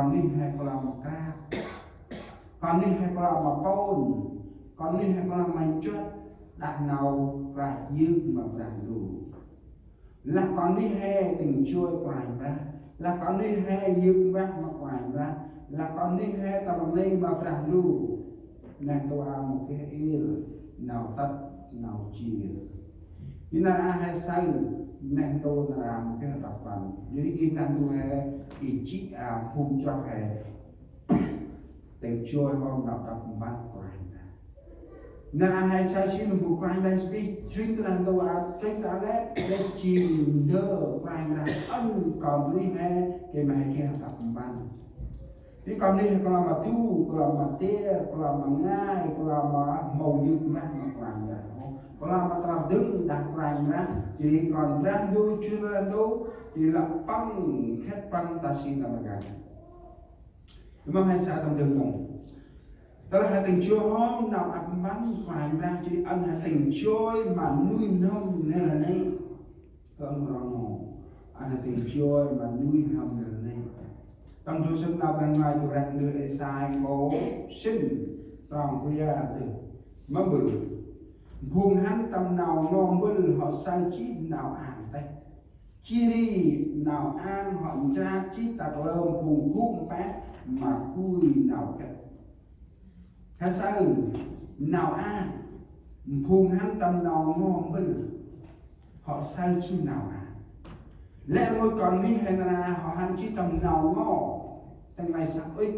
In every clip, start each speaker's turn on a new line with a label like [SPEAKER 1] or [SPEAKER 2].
[SPEAKER 1] còn đi hay có làm một ca còn đi hay có làm một bôn còn đi hay có làm mạnh chất đặt nào và dương mà ràng đủ là còn đi hay tình trôi quài ra là còn đi hay dương vác mà quài ra là còn đi hay tầm này mà ràng đủ nên tôi một cái yêu nào tất nào chia nhưng là hay say nên tôi là một cái đọc bản dưới im đang tôi hay thì chỉ không cho hay tình trôi hôm nào đọc văn của anh nên hay say chỉ là một cái này cái chuyên làm tôi chuyên ta lẽ để chìm đỡ cái này ăn còn đi hay cái mà hay kia đọc văn thì còn đi còn làm mà tu còn làm mà tia còn làm mà ngay còn làm mà màu như mà quàng ra còn làm mà ta đứng đặt quàng ra chỉ còn rang đu chưa rang đu chỉ là băng khét băng ta xin làm cái nhưng mà hay sao tâm thường đồng đó là hai tình chưa hôm nào ập bắn quàng ra chỉ ăn hai tình trôi mà nuôi nông nên là đây không rong ăn hai tình trôi mà nuôi nông nên là đây trong số sinh nào đang ngoài của rằng đưa sai cố sinh toàn quy từ mất bự buông hắn tâm nào ngon với họ sai chí nào an tay chi đi nào an họ ra chí tạc lơm cùng cút phát mà cui nào khác hay sao nào an buông hắn tâm nào ngon với họ sai chí nào an lẽ ngôi còn ní hay là họ hắn chí tâm nào ngon từng ngày sáng ít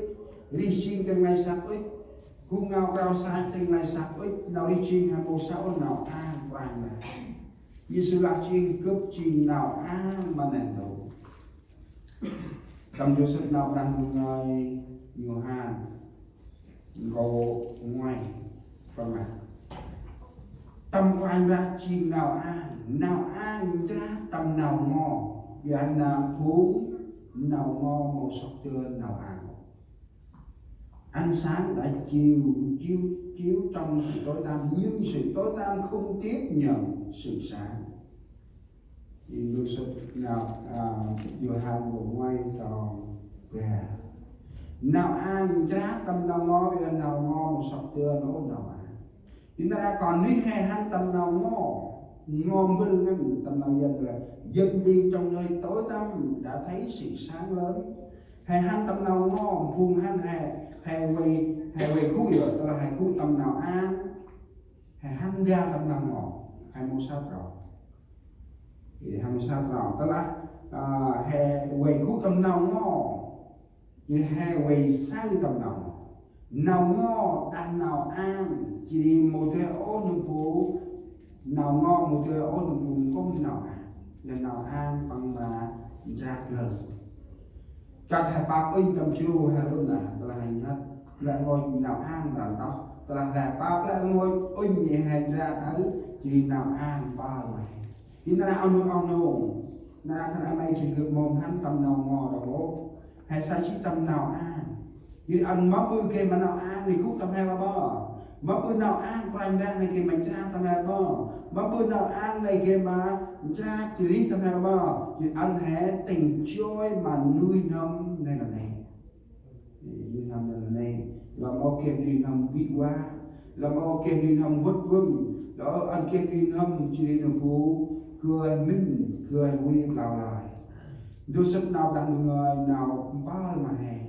[SPEAKER 1] đi xin từng ngày sáng ít hung ngao cao sai từng ngày sáng ít nào đi xin hay bộ sáu nào an vàng này Giêsu lạc chi cướp chi nào an mà nền đầu trong chỗ sách nào đang ngồi nhiều hàng gồ ngoài còn mà tâm của anh ra chi nào an ra tâm nào ngò vì anh là phú nào ngon màu sọc tươi nào ánh sáng đã chiếu trong sự tối tăm nhưng sự tối tăm không tiếp nhận sự sáng thì được sự nào vừa hàng của ngoài còn về nào an giá tâm nào ngon vì nào ngon màu sọc tươi nó nào chúng ta còn nếu hay hắn tâm nào ngon vinh tâm nào dân là dân đi trong nơi tối tăm đã thấy sự sáng lớn hay hắn tâm nào ngon phun hắn hay về khu giờ tức là hay khu tâm nào an hay hắn ra tâm nào ngon hay một sao rồi thì hay một sao rồi tức là hay về khu tâm nào ngon thì hay về sai tâm nào ngon đang nào an chỉ đi một cái ôn nụ phú nào ngon một cái ôn nụ phú không nào lần nào an bằng mà ra lời các thầy bác in cầm chiu hay luôn là hành nhất là ngồi nào an là đó là thầy bác là ngồi in gì hành ra tới chỉ nào an ba rồi thì nó ông nô na thằng em ấy chỉ được mồm hắn tâm nào ngò đâu hay sai chỉ tâm nào an thì ăn mắm bư kia mà nào an thì khúc tâm hai ba bò mắm bư nào an quanh ra này kia mình ra tâm hai bò mắm bư nào an này kia mà ra chỉ lý tâm hai bò thì ăn hé tình trôi mà nuôi nông này là này nuôi nông là này làm ok nuôi nông vị quá làm ok nuôi nông vất vâng đó ăn kia nuôi nông chỉ đi nông phú cười minh cười vui lào lại đôi sức nào đang người nào bao mà hè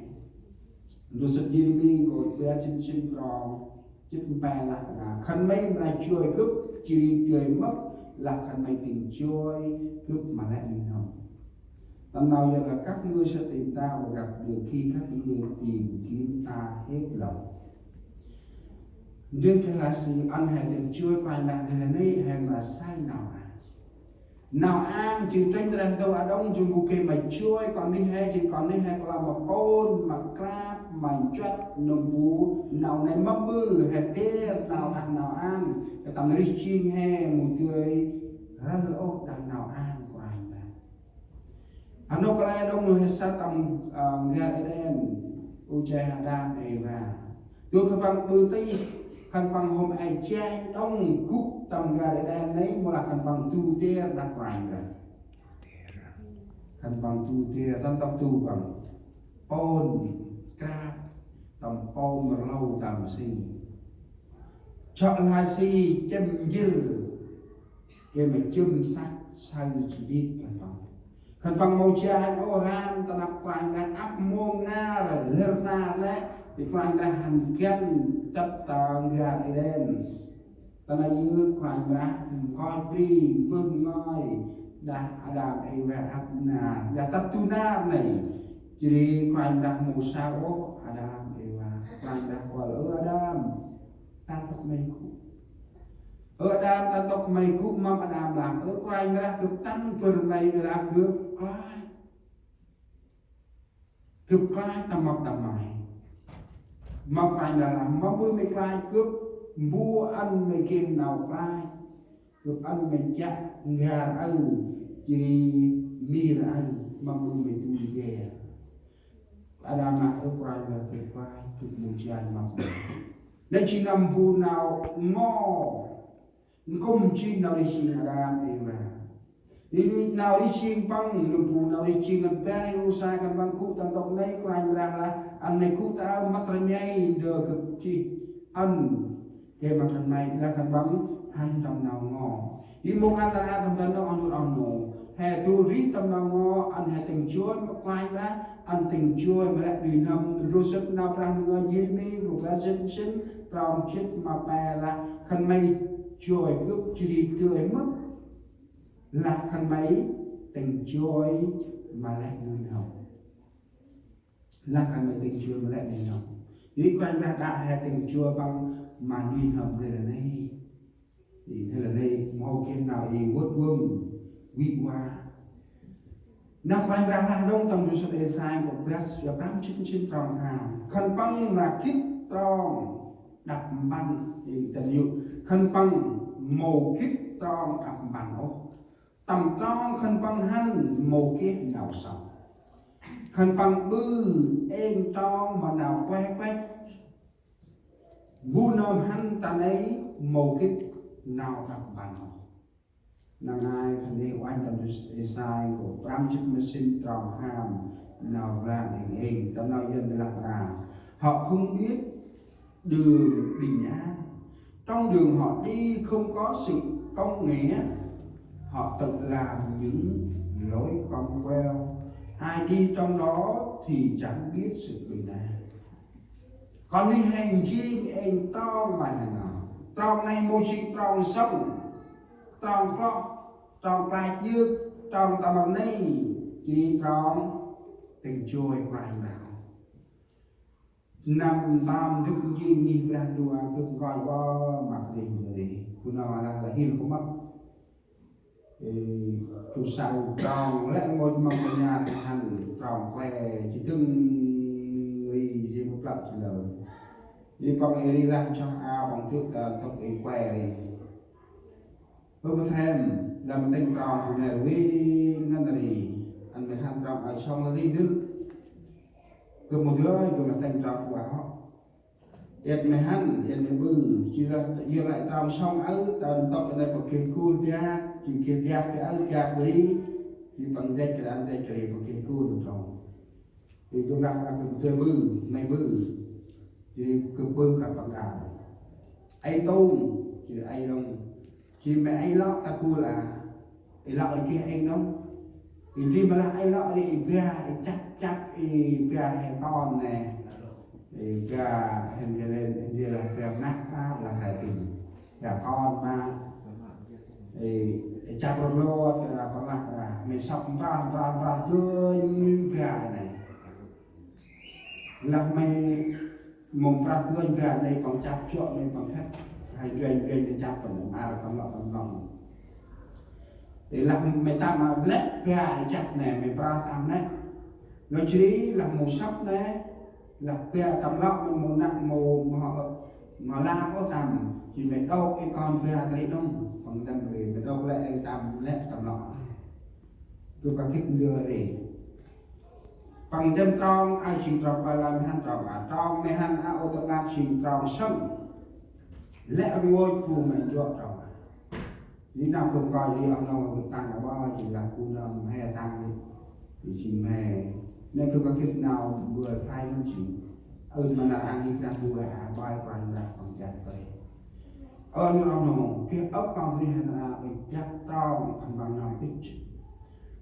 [SPEAKER 1] đôi sức gì đi rồi bé xin còn chết ba là khăn mấy là chơi cướp chỉ cười mất là khăn mấy tình chơi cướp mà lại đi không tầm nào giờ là các ngươi sẽ tìm ta và gặp được khi các ngươi tìm kiếm ta hết lòng nên cái là sự ăn hay tình chơi quay lại này này hay là sai nào an chỉ tranh ra đâu ở đông dùng cụ kê mà chơi còn đi hay chỉ còn đi hay là một côn mà crab mà chất nồng bú nào này mắm bư hay tê nào ăn nào an cái tầm này chiên hay một người rất là ốc đàn nào an của anh ta anh nó có ai đông người sa tầm nghe đen uche hadan này và tôi không bằng bư tây khăn bằng hôm ai che đông cúc tầm gà để đen lấy mà là khăn bằng tu tia đặt rành rồi khăn bằng tu tia tâm tu bằng ôn ca tầm ôn mà lâu tầm sinh chọn là si châm dư cái mà châm sắc sai chỉ biết khăn bằng màu cha nó ran ta nắp quanh đã áp mông nga rồi lơ na đấy thì quanh đã hành kén tập tàng gà đi đen ta nói như quanh đã coi đi mừng ngôi đã làm ai về áp na đã tập tu na này chỉ quanh đã mù sao Adam Eva quanh đã qua lỡ Adam ta tập mây cụ Adam ta tập mây cụ mong Adam làm ở quanh đã cực tăng tuần này là cực cực lai ta mọc đầm mày mọc lại là mọc với mấy lai cướp mua ăn mấy kim nào lai cướp ăn mấy chặt gà ăn chỉ mi ra ăn mọc với mấy tui ghè Adam mà ở quay là cực lai cực mù chai mọc đây chỉ nằm vụ nào ngò không chỉ nào đi xin Adam Eva đi nào đi xin băng nụ nào đi xin gần bé usaha kan bang ku tan tok nei klaim rang la an nei ku ta matranyai de cực chi an ke makan mai la kan bang han tam nào ngò đi mong an ta tam dan no an on no he tu ri tam nào ngò an he ting chuan klaim ra an ting chuan ma la ni nam ro sat na prang ngo yi ni ru ga jen sin pram chit ma pa la kan mai chuoi cướp chi tươi mất là khăn máy tình chuối mà lại người nào là khăn máy tình chuối mà lại người nào ý quanh ra đại hay tình chuối bằng mà nhìn hợp người là đây thì thế là đây màu kia nào thì quất vương vị hoa nào quanh ra là đông tầm du sập sai của Brad và Bram chín tròn hàng khăn băng là kít tròn đập băng thì tầm dụ khăn băng màu kít tròn đập băng ốc tầm tròn khăn băng hắn màu kia nào sống khăn băng bư em tròn mà nào que quét bu nôm hắn ta ấy màu kia nào đập băng nàng ai khăn đi oanh tầm sai của Bram chín tròn ham nào ra hình hình tầm nào dân lạc ra họ không biết đường bình an trong đường họ đi không có sự công nghĩa họ tự làm những lối cong queo ai đi trong đó thì chẳng biết sự bình an còn đi hành chi anh to mà nào trong này môi trường trong sông trong kho trong tai trước trong tầm bằng này chỉ trong tình trôi quay nào nằm tam thức gì đi ra đua cứ coi có mặt đình rồi đi cứ nói là hiền cũng mất tu sau tròn lại một mong nhà thành tròn khoe chỉ từng đi gì một lần chỉ lời đi con đi ra cho ao bằng trước thông cái khoe đi với thêm làm tên tròn của này với ngân là gì anh phải hành tròn ở xong là đi thứ cứ một thứ cứ là tên tròn của họ yết mày hắn yết mày bự chỉ là giờ lại tròn xong ấy tận tập ở đây một cái cool ra chỉ kia ra cái áo cạp đấy thì bằng dây cái anh dây cái một cái cool rồi thì tôi đặt là cứ chơi bự mày bự thì cứ bự cả bằng cả ai tôm chỉ là ai đông chỉ mẹ ai lót ta cool là ai lót cái kia ai đông thì khi mà là ai lót thì bia chắc bia hay con này thì gà hình như là bia nát là hải tình gà con mà thì cha con lo là con là mình sắp ra chơi gà này là mày mồm ra chơi gà này còn chắp chọn này còn khác hay truyền để chắp còn là con lòng thì là mày ta mà lép gà chặt này mày ra tam đấy nó chỉ là màu sắp đấy là gà tầm lọc mình màu nặng màu mà la có tầm chỉ mày đâu cái con gà thấy đông còn tầm về mày đâu lại tầm lép tầm lọc tôi có thích đưa để bằng chân tròn ai chỉ tròn và làm han tròn à tròn mày han à ô tô la chỉ tròn sông lẽ ngôi phù mình cho tròn đi nào không coi đi ông nào người tăng là bao chỉ là cu nằm hay tăng thì chỉ mẹ nên tôi có kết nào vừa thay nó chỉ mà là anh đi ra vừa bài bài là còn chặt tới như nó cái ốc con thì là bị chặt tròn thành bằng nào biết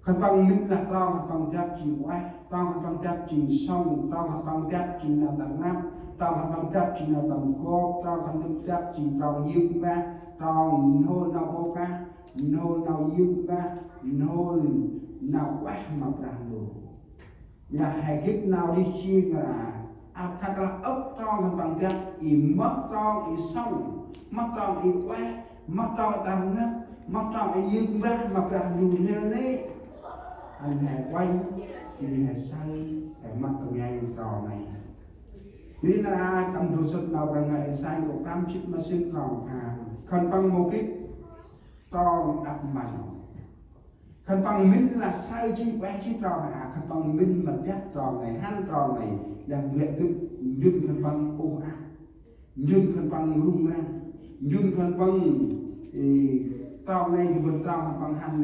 [SPEAKER 1] khăn bằng mình là tròn thành bằng chặt chỉ quay tròn thành bằng chặt chỉ sông tròn thành bằng chặt chỉ là tầng năm tròn thành bằng chặt chỉ là tầng cô tròn thành bằng chặt chỉ tròn dương ra tròn nô nào bô ca nô nào dương ra nô nào quay mà làm được là hai kiếp nào đi chia là thật là ốc tròn thành bằng chặt ý mất tròn ý sông mất tròn ý quay mất tròn tầng năm mất tròn ý dương ra mà làm dù như thế anh hãy quay thì hãy say hãy mất từ ngày trò này vì là cầm đồ sụt nào bằng ngày sai của cam chích mà xin tròn khăn bằng một cái tròn đặt mạnh khăn bằng mình là sai chi quay chi tròn khăn bằng mình mà chắc tròn này han tròn này đang lệ thức nhưng khăn bằng ô ác nhưng khăn bằng rung răng nhưng khăn bằng tròn này thì vẫn tròn khăn bằng han